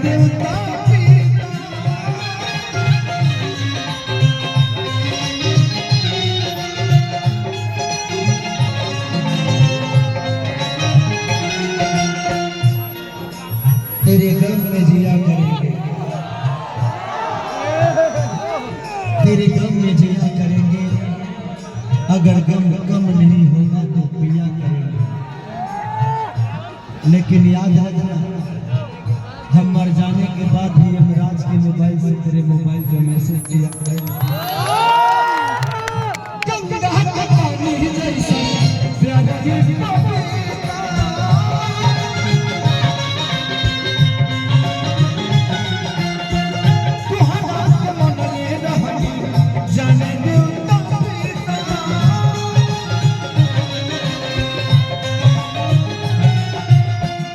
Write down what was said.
देवता तेरे गम में जिया करेंगे, तेरे गम में जिया करेंगे, अगर गम कम नहीं होगा तो पिया करेंगे। लेकिन याद रखना, हम मर जाने के बाद भी यमराज के मोबाइल से तेरे मोबाइल पे मैसेज किया